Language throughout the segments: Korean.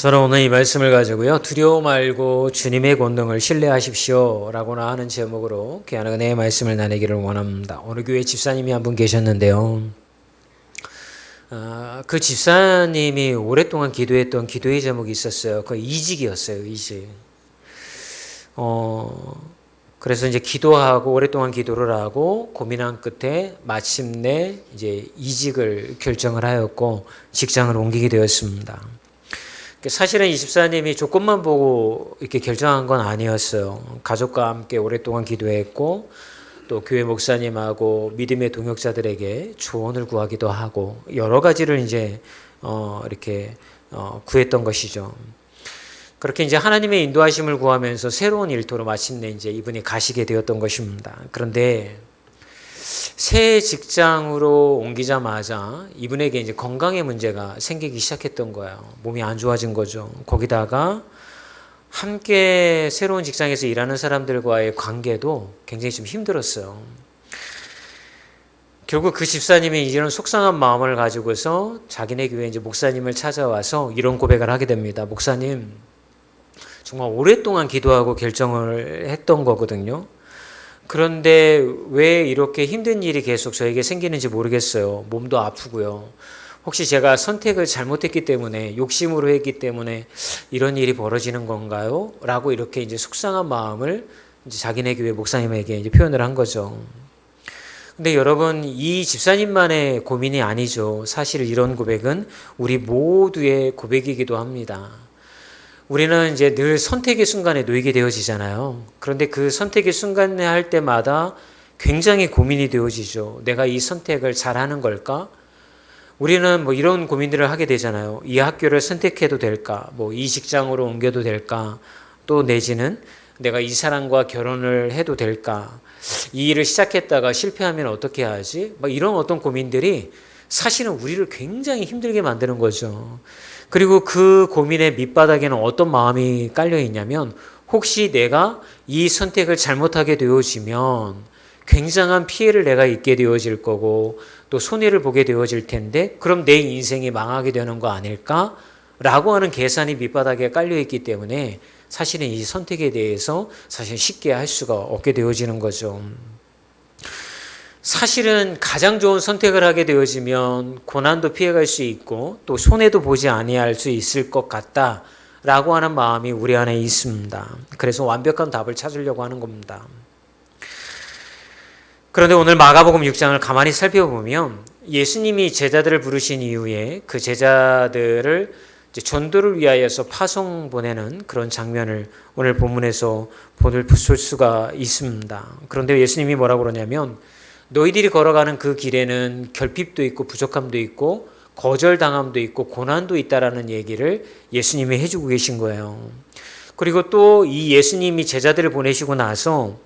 저는 오늘 이 말씀을 가지고요. 두려워 말고 주님의 권능을 신뢰하십시오 라고나 하는 제목으로 귀한 은혜의 말씀을 나누기를 원합니다. 오늘 교회 집사님이 한 분 계셨는데요. 그 집사님이 오랫동안 기도했던 기도의 제목이 있었어요. 그 이직이었어요. 이직. 그래서 이제 기도하고 오랫동안 기도를 하고 고민한 끝에 마침내 이제 이직을 결정을 하였고 직장을 옮기게 되었습니다. 사실은 이 집사님이 조건만 보고 이렇게 결정한 건 아니었어요. 가족과 함께 오랫동안 기도했고 또 교회 목사님하고 믿음의 동역자들에게 조언을 구하기도 하고 여러 가지를 이제 이렇게 구했던 것이죠. 그렇게 이제 하나님의 인도하심을 구하면서 새로운 일터로 마침내 이제 이분이 가시게 되었던 것입니다. 그런데 새 직장으로 옮기자마자 이분에게 이제 건강의 문제가 생기기 시작했던 거예요. 몸이 안 좋아진 거죠. 거기다가 함께 새로운 직장에서 일하는 사람들과의 관계도 굉장히 좀 힘들었어요. 결국 그 집사님이 이런 속상한 마음을 가지고서 자기네 교회 이제 목사님을 찾아와서 이런 고백을 하게 됩니다. 목사님, 정말 오랫동안 기도하고 결정을 했던 거거든요. 그런데 왜 이렇게 힘든 일이 계속 저에게 생기는지 모르겠어요. 몸도 아프고요. 혹시 제가 선택을 잘못했기 때문에 욕심으로 했기 때문에 이런 일이 벌어지는 건가요? 라고 이렇게 이제 속상한 마음을 이제 자기네 교회 목사님에게 이제 표현을 한 거죠. 근데 여러분, 이 집사님만의 고민이 아니죠. 사실 이런 고백은 우리 모두의 고백이기도 합니다. 우리는 이제 늘 선택의 순간에 놓이게 되어지잖아요. 그런데 그 선택의 순간에 할 때마다 굉장히 고민이 되어지죠. 내가 이 선택을 잘하는 걸까? 우리는 뭐 이런 고민들을 하게 되잖아요. 이 학교를 선택해도 될까? 뭐 이 직장으로 옮겨도 될까? 또 내지는 내가 이 사람과 결혼을 해도 될까? 이 일을 시작했다가 실패하면 어떻게 하지? 막 이런 어떤 고민들이 사실은 우리를 굉장히 힘들게 만드는 거죠. 그리고 그 고민의 밑바닥에는 어떤 마음이 깔려 있냐면 혹시 내가 이 선택을 잘못하게 되어지면 굉장한 피해를 내가 입게 되어질 거고 또 손해를 보게 되어질 텐데 그럼 내 인생이 망하게 되는 거 아닐까? 라고 하는 계산이 밑바닥에 깔려 있기 때문에 사실은 이 선택에 대해서 사실 쉽게 할 수가 없게 되어지는 거죠. 사실은 가장 좋은 선택을 하게 되어지면 고난도 피해갈 수 있고 또 손해도 보지 아니할 수 있을 것 같다라고 하는 마음이 우리 안에 있습니다. 그래서 완벽한 답을 찾으려고 하는 겁니다. 그런데 오늘 마가복음 6장을 가만히 살펴보면 예수님이 제자들을 부르신 이후에 그 제자들을 이제 전도를 위하여서 파송 보내는 그런 장면을 오늘 본문에서 볼 수가 있습니다. 그런데 예수님이 뭐라고 그러냐면 너희들이 걸어가는 그 길에는 결핍도 있고 부족함도 있고 거절당함도 있고 고난도 있다라는 얘기를 예수님이 해주고 계신 거예요. 그리고 또 이 예수님이 제자들을 보내시고 나서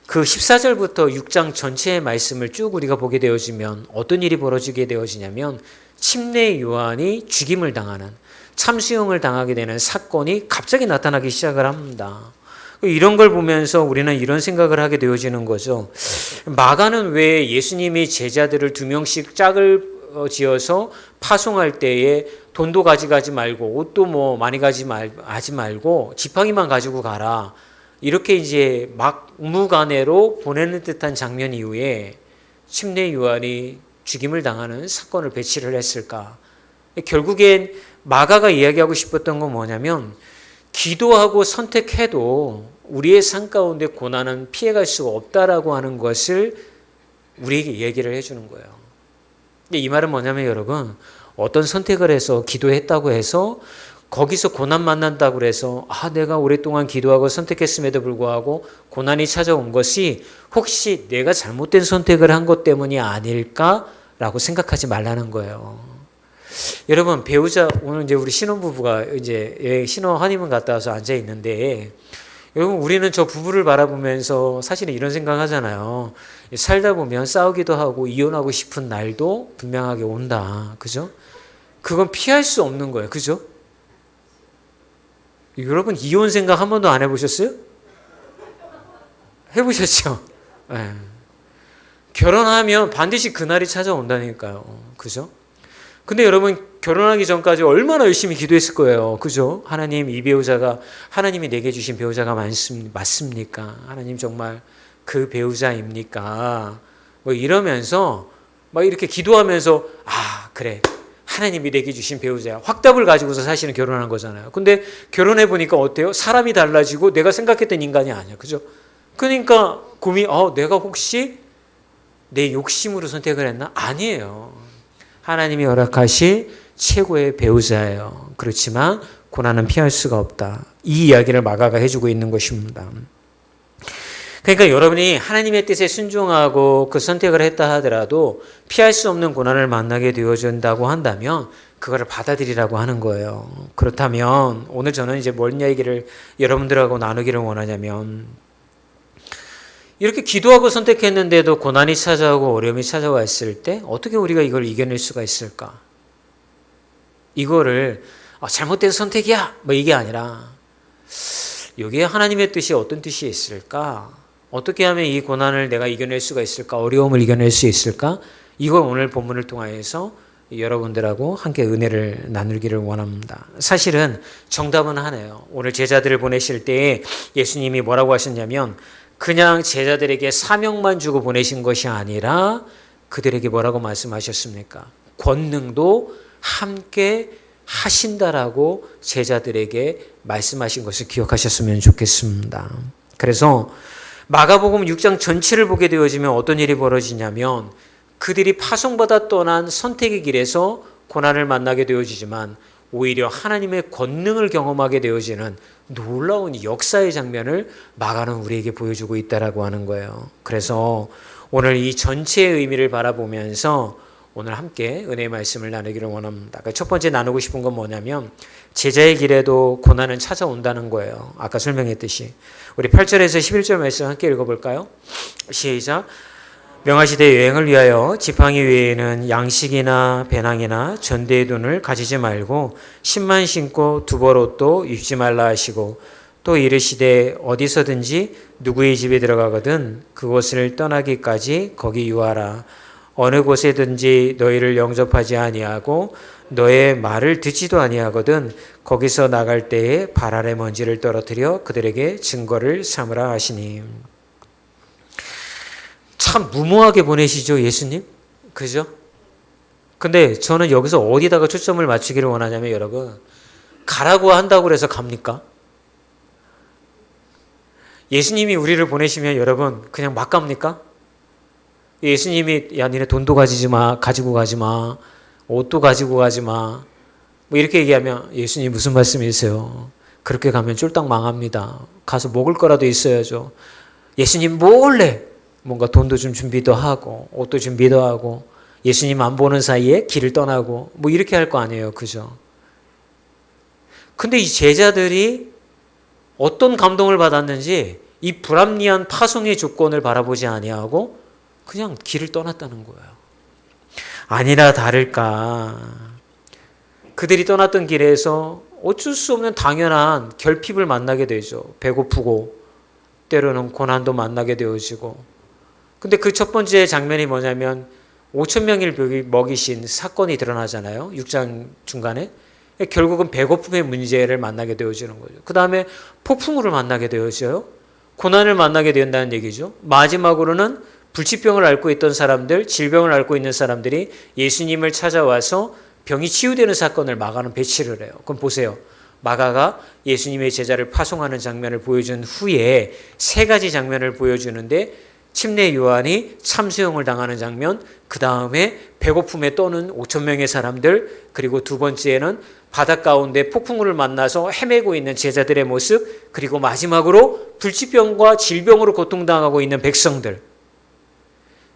그 14절부터 6장 전체의 말씀을 쭉 우리가 보게 되어지면 어떤 일이 벌어지게 되어지냐면 침례 요한이 죽임을 당하는 참수형을 당하게 되는 사건이 갑자기 나타나기 시작을 합니다. 이런 걸 보면서 우리는 이런 생각을 하게 되어지는 거죠. 마가는 왜 예수님이 제자들을 2명씩 짝을 지어서 파송할 때에 돈도 가져가지 말고 옷도 뭐 많이 하지 말고 지팡이만 가지고 가라. 이렇게 이제 막무가내로 보내는 듯한 장면 이후에 침례 요한이 죽임을 당하는 사건을 배치를 했을까? 결국엔 마가가 이야기하고 싶었던 건 뭐냐면 기도하고 선택해도 우리의 삶 가운데 고난은 피해갈 수가 없다라고 하는 것을 우리에게 얘기를 해주는 거예요. 근데 이 말은 뭐냐면 여러분, 어떤 선택을 해서 기도했다고 해서 거기서 고난 만난다고 해서 내가 오랫동안 기도하고 선택했음에도 불구하고 고난이 찾아온 것이 혹시 내가 잘못된 선택을 한 것 때문이 아닐까라고 생각하지 말라는 거예요. 여러분, 배우자 오늘 이제 우리 신혼부부가 이제 신혼 허니문 갔다 와서 앉아 있는데 여러분, 우리는 저 부부를 바라보면서 사실은 이런 생각 하잖아요. 살다 보면 싸우기도 하고 이혼하고 싶은 날도 분명하게 온다. 그죠? 그건 피할 수 없는 거예요. 그죠? 여러분, 이혼 생각 한 번도 안 해보셨어요? 해보셨죠? 네. 결혼하면 반드시 그날이 찾아온다니까요. 그죠? 근데 여러분, 결혼하기 전까지 얼마나 열심히 기도했을 거예요. 그죠? 하나님, 이 배우자가 하나님이 내게 주신 배우자가 맞습니까? 하나님 정말 그 배우자입니까? 뭐 이러면서 막 이렇게 기도하면서 그래. 하나님이 내게 주신 배우자야. 확답을 가지고서 사실은 결혼한 거잖아요. 근데 결혼해 보니까 어때요? 사람이 달라지고 내가 생각했던 인간이 아니야. 그죠? 그러니까 내가 혹시 내 욕심으로 선택을 했나? 아니에요. 하나님이 허락하신 최고의 배우자예요. 그렇지만 고난은 피할 수가 없다. 이 이야기를 마가가 해주고 있는 것입니다. 그러니까 여러분이 하나님의 뜻에 순종하고 그 선택을 했다 하더라도 피할 수 없는 고난을 만나게 되어진다고 한다면 그거를 받아들이라고 하는 거예요. 그렇다면 오늘 저는 이제 뭔 얘기를 여러분들하고 나누기를 원하냐면, 이렇게 기도하고 선택했는데도 고난이 찾아오고 어려움이 찾아왔을 때 어떻게 우리가 이걸 이겨낼 수가 있을까? 이거를 잘못된 선택이야 뭐 이게 아니라, 여기에 하나님의 뜻이 어떤 뜻이 있을까? 어떻게 하면 이 고난을 내가 이겨낼 수가 있을까? 어려움을 이겨낼 수 있을까? 이걸 오늘 본문을 통하여서 여러분들하고 함께 은혜를 나누기를 원합니다. 사실은 정답은 하나예요. 오늘 제자들을 보내실 때 예수님이 뭐라고 하셨냐면, 그냥 제자들에게 사명만 주고 보내신 것이 아니라 그들에게 뭐라고 말씀하셨습니까? 권능도 함께 하신다라고 제자들에게 말씀하신 것을 기억하셨으면 좋겠습니다. 그래서 마가복음 6장 전체를 보게 되어지면 어떤 일이 벌어지냐면, 그들이 파송받아 떠난 선택의 길에서 고난을 만나게 되어지지만 오히려 하나님의 권능을 경험하게 되어지는 놀라운 역사의 장면을 마가는 우리에게 보여주고 있다라고 하는 거예요. 그래서 오늘 이 전체의 의미를 바라보면서 오늘 함께 은혜의 말씀을 나누기를 원합니다. 첫 번째 나누고 싶은 건 뭐냐면, 제자의 길에도 고난은 찾아온다는 거예요. 아까 설명했듯이. 우리 8절에서 11절 말씀 함께 읽어볼까요? 시작. 명하시되 여행을 위하여 지팡이 외에는 양식이나 배낭이나 전대의 돈을 가지지 말고 신만 신고 두벌 옷도 입지 말라 하시고, 또 이르시되 어디서든지 누구의 집에 들어가거든 그곳을 떠나기까지 거기 유하라. 어느 곳에든지 너희를 영접하지 아니하고 너의 말을 듣지도 아니하거든 거기서 나갈 때에 발 아래 먼지를 떨어뜨려 그들에게 증거를 삼으라 하시니. 참 무모하게 보내시죠, 예수님? 그죠? 근데 저는 여기서 어디다가 초점을 맞추기를 원하냐면, 여러분, 가라고 한다고 해서 갑니까? 예수님이 우리를 보내시면 여러분 그냥 막 갑니까? 예수님이 니네 돈도 가지고 가지 마, 옷도 가지고 가지 마, 뭐 이렇게 얘기하면 예수님 무슨 말씀이세요? 그렇게 가면 쫄딱 망합니다. 가서 먹을 거라도 있어야죠. 예수님 몰래 뭔가 돈도 좀 준비도 하고 옷도 준비도 하고 예수님 안 보는 사이에 길을 떠나고 뭐 이렇게 할 거 아니에요. 그죠? 근데 이 제자들이 어떤 감동을 받았는지 이 불합리한 파송의 조건을 바라보지 아니하고 그냥 길을 떠났다는 거예요. 아니나 다를까, 그들이 떠났던 길에서 어쩔 수 없는 당연한 결핍을 만나게 되죠. 배고프고 때로는 고난도 만나게 되어지고. 근데 그 첫 번째 장면이 뭐냐면 5,000명을 먹이신 사건이 드러나잖아요. 6장 중간에. 결국은 배고픔의 문제를 만나게 되어지는 거죠. 그 다음에 폭풍우를 만나게 되어져요. 고난을 만나게 된다는 얘기죠. 마지막으로는 불치병을 앓고 있던 사람들, 질병을 앓고 있는 사람들이 예수님을 찾아와서 병이 치유되는 사건을 마가는 배치를 해요. 그럼 보세요. 마가가 예수님의 제자를 파송하는 장면을 보여준 후에 세 가지 장면을 보여주는데, 침례 요한이 참수형을 당하는 장면, 그 다음에 배고픔에 떠는 5,000명의 사람들, 그리고 두 번째는 바닷 가운데 폭풍우를 만나서 헤매고 있는 제자들의 모습, 그리고 마지막으로 불치병과 질병으로 고통당하고 있는 백성들.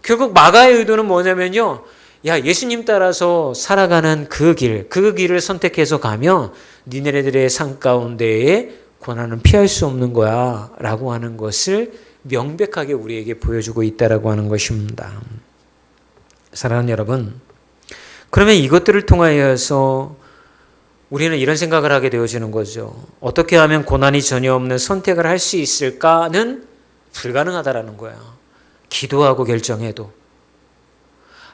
결국 마가의 의도는 뭐냐면요, 예수님 따라서 살아가는 그 길을 선택해서 가면 니네들의 삶 가운데에 고난은 피할 수 없는 거야 라고 하는 것을 명백하게 우리에게 보여주고 있다라고 하는 것입니다. 사랑하는 여러분, 그러면 이것들을 통하여서 우리는 이런 생각을 하게 되어지는 거죠. 어떻게 하면 고난이 전혀 없는 선택을 할 수 있을까는 불가능하다라는 거예요. 기도하고 결정해도,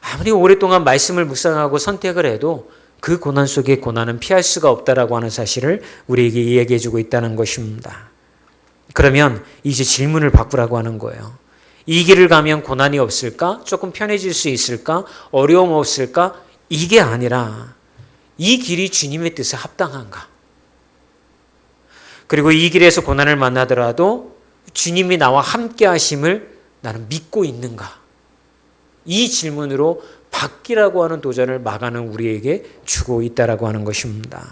아무리 오랫동안 말씀을 묵상하고 선택을 해도 그 고난 속에 고난은 피할 수가 없다라고 하는 사실을 우리에게 이야기해 주고 있다는 것입니다. 그러면 이제 질문을 바꾸라고 하는 거예요. 이 길을 가면 고난이 없을까? 조금 편해질 수 있을까? 어려움 없을까? 이게 아니라 이 길이 주님의 뜻에 합당한가? 그리고 이 길에서 고난을 만나더라도 주님이 나와 함께 하심을 나는 믿고 있는가? 이 질문으로 바뀌라고 하는 도전을 마가는 우리에게 주고 있다라고 하는 것입니다.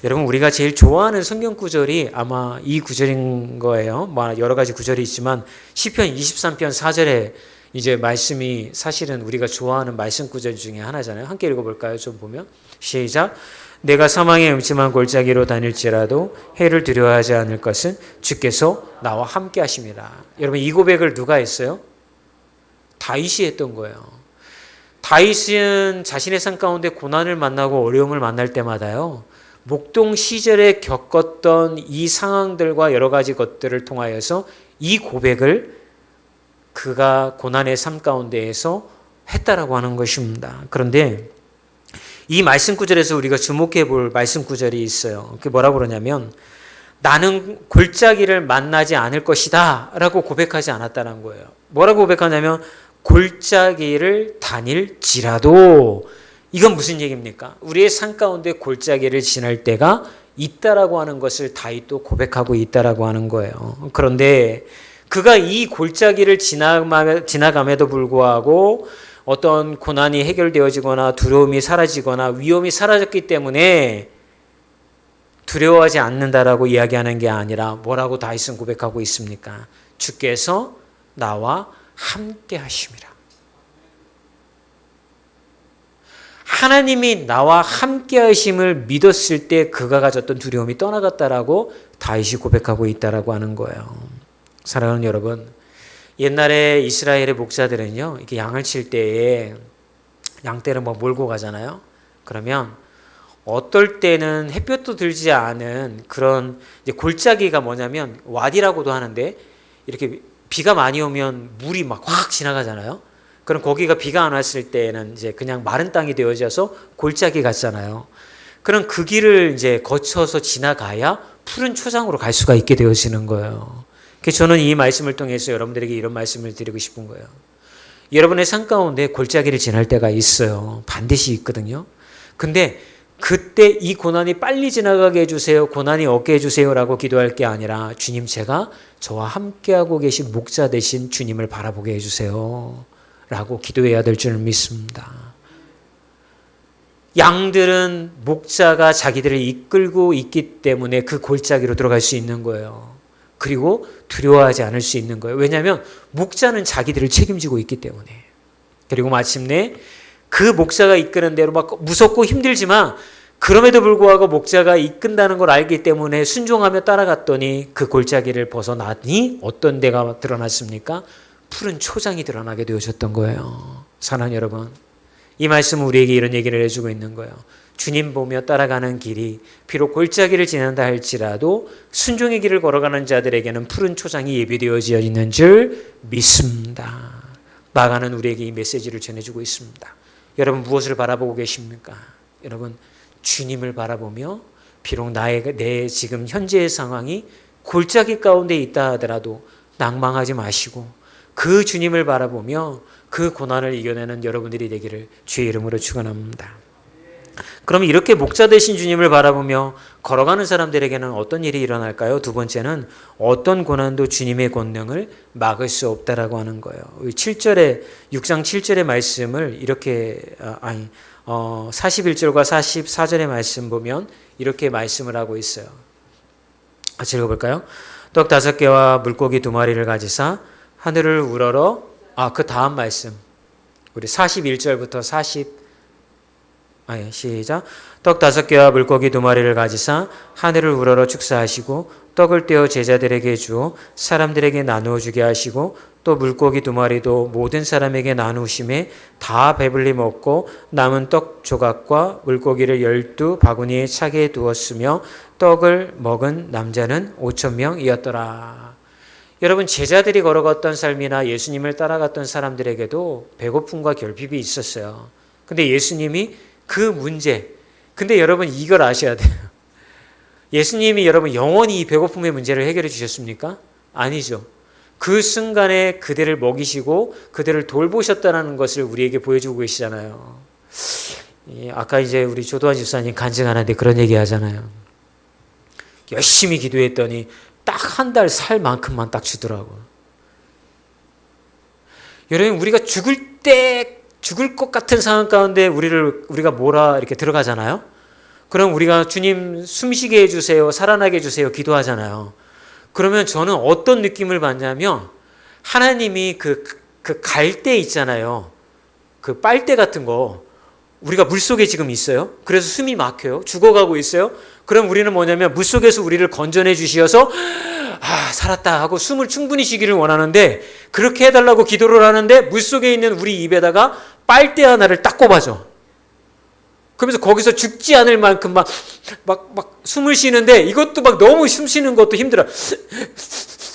여러분, 우리가 제일 좋아하는 성경 구절이 아마 이 구절인 거예요. 여러 가지 구절이 있지만 시편 23편 4절에 이제 말씀이 사실은 우리가 좋아하는 말씀 구절 중에 하나잖아요. 함께 읽어볼까요? 좀 보면 시작. 내가 사망의 음침한 골짜기로 다닐지라도 해를 두려워하지 않을 것은 주께서 나와 함께 하심이라. 여러분, 이 고백을 누가 했어요? 다윗이 했던 거예요. 다윗은 자신의 삶 가운데 고난을 만나고 어려움을 만날 때마다요, 목동 시절에 겪었던 이 상황들과 여러 가지 것들을 통하여서 이 고백을 그가 고난의 삶 가운데에서 했다라고 하는 것입니다. 그런데 이 말씀 구절에서 우리가 주목해 볼 말씀 구절이 있어요. 그게 뭐라고 그러냐면 나는 골짜기를 만나지 않을 것이다 라고 고백하지 않았다는 거예요. 뭐라고 고백하냐면 골짜기를 다닐지라도. 이건 무슨 얘기입니까? 우리의 삶 가운데 골짜기를 지날 때가 있다라고 하는 것을 다윗도 고백하고 있다라고 하는 거예요. 그런데 그가 이 골짜기를 지나감에도 불구하고 어떤 고난이 해결되어지거나 두려움이 사라지거나 위험이 사라졌기 때문에 두려워하지 않는다라고 이야기하는 게 아니라 뭐라고 다윗은 고백하고 있습니까? 주께서 나와 함께 하심이라. 하나님이 나와 함께 하심을 믿었을 때 그가 가졌던 두려움이 떠나갔다라고 다윗이 고백하고 있다라고 하는 거예요. 사랑하는 여러분, 옛날에 이스라엘의 목자들은요, 이렇게 양을 칠 때에 양떼를 몰고 가잖아요. 그러면 어떨 때는 햇볕도 들지 않은 그런 이제 골짜기가 뭐냐면 와디라고도 하는데 이렇게 비가 많이 오면 물이 막 확 지나가잖아요. 그럼 거기가 비가 안 왔을 때는 이제 그냥 마른 땅이 되어져서 골짜기 같잖아요. 그럼 그 길을 이제 거쳐서 지나가야 푸른 초장으로 갈 수가 있게 되어지는 거예요. 그래서 저는 이 말씀을 통해서 여러분들에게 이런 말씀을 드리고 싶은 거예요. 여러분의 삶 가운데 골짜기를 지날 때가 있어요. 반드시 있거든요. 근데 그때 이 고난이 빨리 지나가게 해주세요. 고난이 없게 해주세요라고 기도할 게 아니라 주님, 제가 저와 함께하고 계신 목자 되신 주님을 바라보게 해주세요 라고 기도해야 될 줄 믿습니다. 양들은 목자가 자기들을 이끌고 있기 때문에 그 골짜기로 들어갈 수 있는 거예요. 그리고 두려워하지 않을 수 있는 거예요. 왜냐하면 목자는 자기들을 책임지고 있기 때문에. 그리고 마침내 그 목자가 이끄는 대로 막 무섭고 힘들지만 그럼에도 불구하고 목자가 이끈다는 걸 알기 때문에 순종하며 따라갔더니 그 골짜기를 벗어나니 어떤 데가 드러났습니까? 푸른 초장이 드러나게 되어졌던 거예요. 사랑하는 여러분, 이 말씀은 우리에게 이런 얘기를 해주고 있는 거예요. 주님 보며 따라가는 길이 비록 골짜기를 지난다 할지라도 순종의 길을 걸어가는 자들에게는 푸른 초장이 예비되어져 있는 줄 믿습니다. 마가는 우리에게 이 메시지를 전해주고 있습니다. 여러분, 무엇을 바라보고 계십니까? 여러분, 주님을 바라보며 비록 내 지금 현재의 상황이 골짜기 가운데 있다 하더라도 낭망하지 마시고 그 주님을 바라보며 그 고난을 이겨내는 여러분들이 되기를 주의 이름으로 축원합니다. 그럼 이렇게 목자 되신 주님을 바라보며 걸어가는 사람들에게는 어떤 일이 일어날까요? 두 번째는 어떤 고난도 주님의 권능을 막을 수 없다라고 하는 거예요. 7절에 6장 7절의 말씀을 이렇게 41절과 44절의 말씀 보면 이렇게 말씀을 하고 있어요. 같이 읽어볼까요? 떡 5개와 물고기 2마리를 가지사 하늘을 우러러 그 다음 말씀 우리 41절부터 시작. 떡 5개와 물고기 2마리를 가지사 하늘을 우러러 축사하시고 떡을 떼어 제자들에게 주어 사람들에게 나누어 주게 하시고 또 물고기 2마리도 모든 사람에게 나누심에 다 배불리 먹고 남은 떡 조각과 물고기를 12바구니에 차게 두었으며 떡을 먹은 남자는 5,000명이었더라. 여러분, 제자들이 걸어갔던 삶이나 예수님을 따라갔던 사람들에게도 배고픔과 결핍이 있었어요. 근데 예수님이 그 문제. 근데 여러분 이걸 아셔야 돼요. 예수님이 여러분 영원히 이 배고픔의 문제를 해결해 주셨습니까? 아니죠. 그 순간에 그들을 먹이시고 그들을 돌보셨다는 것을 우리에게 보여주고 계시잖아요. 아까 이제 우리 조도환 집사님 간증하는데 그런 얘기 하잖아요. 열심히 기도했더니 딱 한 달 살 만큼만 딱 주더라고. 여러분 우리가 죽을 것 같은 상황 가운데 우리가 뭐라 이렇게 들어가잖아요. 그럼 우리가 주님 숨쉬게 해주세요, 살아나게 해주세요 기도하잖아요. 그러면 저는 어떤 느낌을 받냐면 하나님이 그 갈대 있잖아요. 그 빨대 같은 거 우리가 물속에 지금 있어요. 그래서 숨이 막혀요. 죽어가고 있어요. 그럼 우리는 뭐냐면 물속에서 우리를 건져내 주시어서 살았다 하고 숨을 충분히 쉬기를 원하는데 그렇게 해달라고 기도를 하는데 물속에 있는 우리 입에다가 빨대 하나를 딱 꼽아줘. 그러면서 거기서 죽지 않을 만큼 막 숨을 쉬는데 이것도 막 너무 숨 쉬는 것도 힘들어.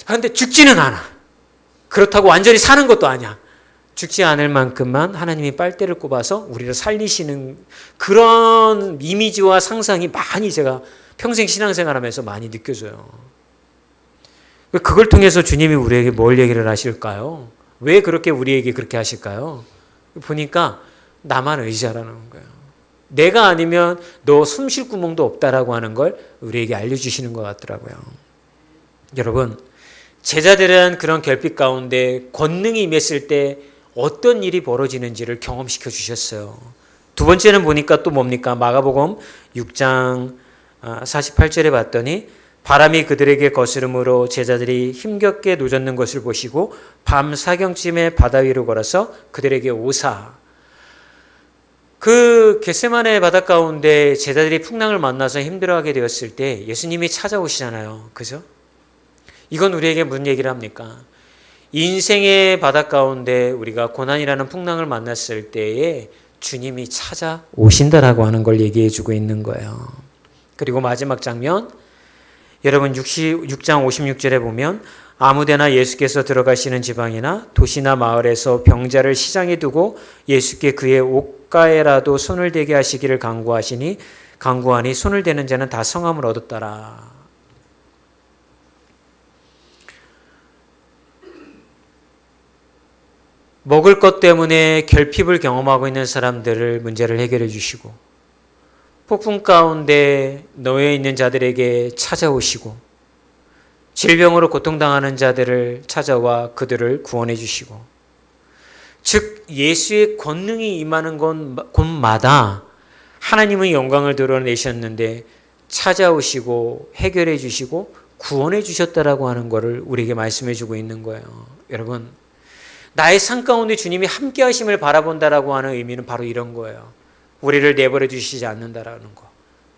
그런데 죽지는 않아. 그렇다고 완전히 사는 것도 아니야. 죽지 않을 만큼만 하나님이 빨대를 꼽아서 우리를 살리시는 그런 이미지와 상상이 많이 제가 평생 신앙생활하면서 많이 느껴져요. 그걸 통해서 주님이 우리에게 뭘 얘기를 하실까요? 왜 그렇게 우리에게 그렇게 하실까요? 보니까 나만 의지하라는 거예요. 내가 아니면 너 숨 쉴 구멍도 없다라고 하는 걸 우리에게 알려주시는 것 같더라고요. 여러분, 제자들은 그런 결핍 가운데 권능이 임했을 때 어떤 일이 벌어지는지를 경험시켜 주셨어요. 두 번째는 보니까 또 뭡니까? 마가복음 6장 48절에 봤더니 바람이 그들에게 거스름으로 제자들이 힘겹게 노젓는 것을 보시고 밤 사경쯤에 바다 위로 걸어서 그들에게 오사. 그 겟세마네 바다 가운데 제자들이 풍랑을 만나서 힘들어하게 되었을 때 예수님이 찾아오시잖아요. 그죠? 이건 우리에게 무슨 얘기를 합니까? 인생의 바다 가운데 우리가 고난이라는 풍랑을 만났을 때에 주님이 찾아오신다라고 하는 걸 얘기해 주고 있는 거예요. 그리고 마지막 장면 여러분 6장 56절에 보면 아무데나 예수께서 들어가시는 지방이나 도시나 마을에서 병자를 시장에 두고 예수께 그의 옷가에라도 손을 대게 하시기를 간구하니 손을 대는 자는 다 성함을 얻었더라. 먹을 것 때문에 결핍을 경험하고 있는 사람들을 문제를 해결해 주시고 폭풍 가운데 놓여 있는 자들에게 찾아오시고 질병으로 고통당하는 자들을 찾아와 그들을 구원해 주시고 즉 예수의 권능이 임하는 곳마다 하나님의 영광을 드러내셨는데 찾아오시고 해결해 주시고 구원해 주셨다라고 하는 것을 우리에게 말씀해 주고 있는 거예요. 여러분 나의 삶 가운데 주님이 함께 하심을 바라본다라고 하는 의미는 바로 이런 거예요. 우리를 내버려 두시지 않는다라는 거.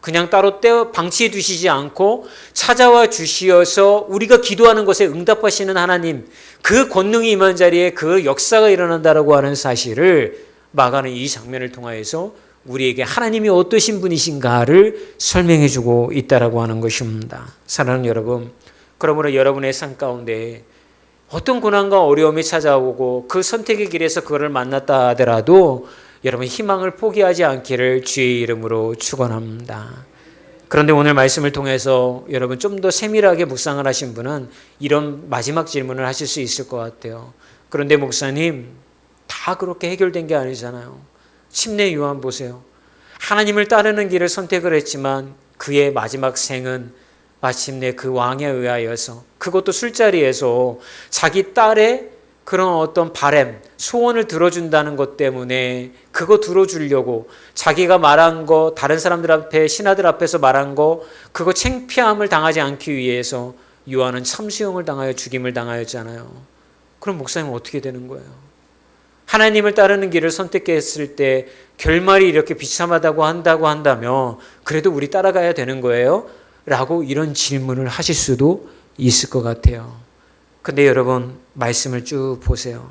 그냥 따로 방치해 두시지 않고 찾아와 주시어서 우리가 기도하는 것에 응답하시는 하나님, 그 권능이 임한 자리에 그 역사가 일어난다라고 하는 사실을 마가는 이 장면을 통하여서 우리에게 하나님이 어떠신 분이신가를 설명해 주고 있다라고 하는 것입니다. 사랑하는 여러분, 그러므로 여러분의 삶 가운데 어떤 고난과 어려움이 찾아오고 그 선택의 길에서 그거를 만났다 하더라도 여러분 희망을 포기하지 않기를 주의 이름으로 축원합니다. 그런데 오늘 말씀을 통해서 여러분 좀 더 세밀하게 묵상을 하신 분은 이런 마지막 질문을 하실 수 있을 것 같아요. 그런데 목사님 다 그렇게 해결된 게 아니잖아요. 침례 요한 보세요. 하나님을 따르는 길을 선택을 했지만 그의 마지막 생은 마침내 그 왕에 의하여서 그것도 술자리에서 자기 딸의 그런 어떤 바램, 소원을 들어준다는 것 때문에 그거 들어주려고 자기가 말한 거 다른 사람들 앞에 신하들 앞에서 말한 거 그거 창피함을 당하지 않기 위해서 요한은 참수형을 당하여 죽임을 당하였잖아요. 그럼 목사님은 어떻게 되는 거예요? 하나님을 따르는 길을 선택했을 때 결말이 이렇게 비참하다고 한다면 그래도 우리 따라가야 되는 거예요? 라고 이런 질문을 하실 수도 있을 것 같아요. 근데 여러분 말씀을 쭉 보세요.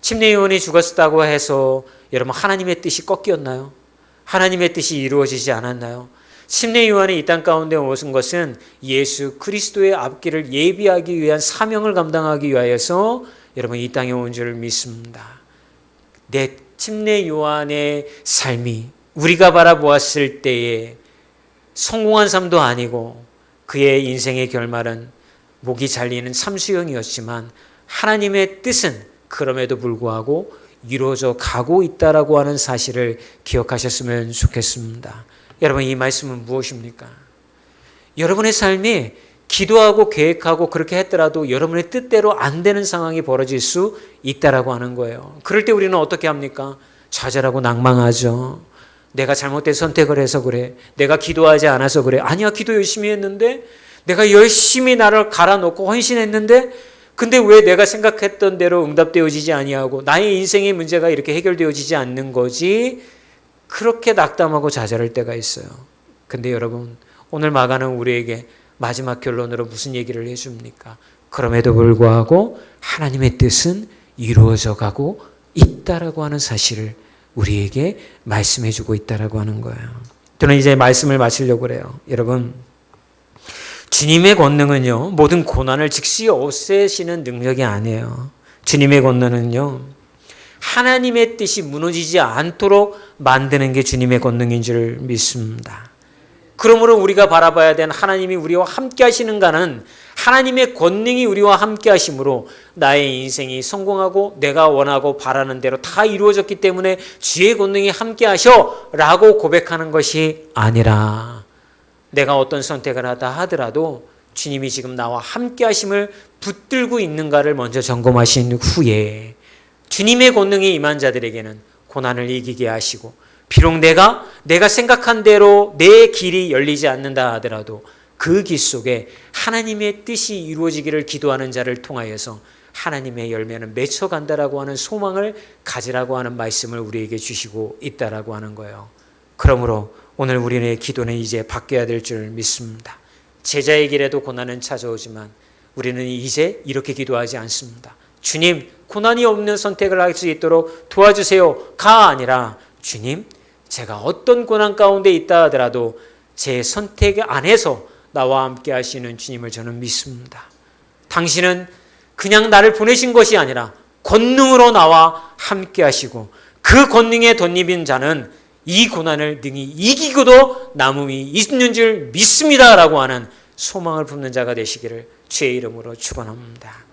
침례 요한이 죽었다고 해서 여러분 하나님의 뜻이 꺾였나요? 하나님의 뜻이 이루어지지 않았나요? 침례 요한이 이 땅 가운데 오신 것은 예수 그리스도의 앞길을 예비하기 위한 사명을 감당하기 위하여서 여러분 이 땅에 온 줄을 믿습니다. 내 마침내 요한의 삶이 우리가 바라보았을 때에 성공한 삶도 아니고 그의 인생의 결말은 목이 잘리는 참수형이었지만 하나님의 뜻은 그럼에도 불구하고 이루어져 가고 있다라고 하는 사실을 기억하셨으면 좋겠습니다. 여러분, 이 말씀은 무엇입니까? 여러분의 삶이 기도하고 계획하고 그렇게 했더라도 여러분의 뜻대로 안 되는 상황이 벌어질 수 있다라고 하는 거예요. 그럴 때 우리는 어떻게 합니까? 좌절하고 낭망하죠. 내가 잘못된 선택을 해서 그래. 내가 기도하지 않아서 그래. 아니야, 기도 열심히 했는데, 내가 열심히 나를 갈아놓고 헌신했는데, 근데 왜 내가 생각했던 대로 응답되어지지 아니하고 나의 인생의 문제가 이렇게 해결되어지지 않는 거지? 그렇게 낙담하고 좌절할 때가 있어요. 근데 여러분, 오늘 마가는 우리에게 마지막 결론으로 무슨 얘기를 해줍니까? 그럼에도 불구하고 하나님의 뜻은 이루어져 가고 있다라고 하는 사실을 우리에게 말씀해주고 있다라고 하는 거예요. 저는 이제 말씀을 마치려고 그래요. 여러분, 주님의 권능은요, 모든 고난을 즉시 없애시는 능력이 아니에요. 주님의 권능은요, 하나님의 뜻이 무너지지 않도록 만드는 게 주님의 권능인 줄 믿습니다. 그러므로 우리가 바라봐야 되는 하나님이 우리와 함께 하시는가는 하나님의 권능이 우리와 함께 하심으로 나의 인생이 성공하고 내가 원하고 바라는 대로 다 이루어졌기 때문에 주의 권능이 함께 하셔 라고 고백하는 것이 아니라, 내가 어떤 선택을 하다 하더라도 주님이 지금 나와 함께 하심을 붙들고 있는가를 먼저 점검하신 후에 주님의 권능이 임한 자들에게는 고난을 이기게 하시고, 비록 내가 생각한 대로 내 길이 열리지 않는다 하더라도 그 길 속에 하나님의 뜻이 이루어지기를 기도하는 자를 통하여서 하나님의 열매는 맺혀간다라고 하는 소망을 가지라고 하는 말씀을 우리에게 주시고 있다라고 하는 거예요. 그러므로 오늘 우리의 기도는 이제 바뀌어야 될 줄 믿습니다. 제자의 길에도 고난은 찾아오지만 우리는 이제 이렇게 기도하지 않습니다. 주님, 고난이 없는 선택을 할 수 있도록 도와주세요가 아니라, 주님, 제가 어떤 고난 가운데 있다 하더라도 제 선택 안에서 나와 함께 하시는 주님을 저는 믿습니다. 당신은 그냥 나를 보내신 것이 아니라 권능으로 나와 함께 하시고, 그 권능에 덧입은 자는 이 고난을 능히 이기고도 남음이 있는 줄 믿습니다라고 하는 소망을 품는 자가 되시기를 주의 이름으로 축원합니다.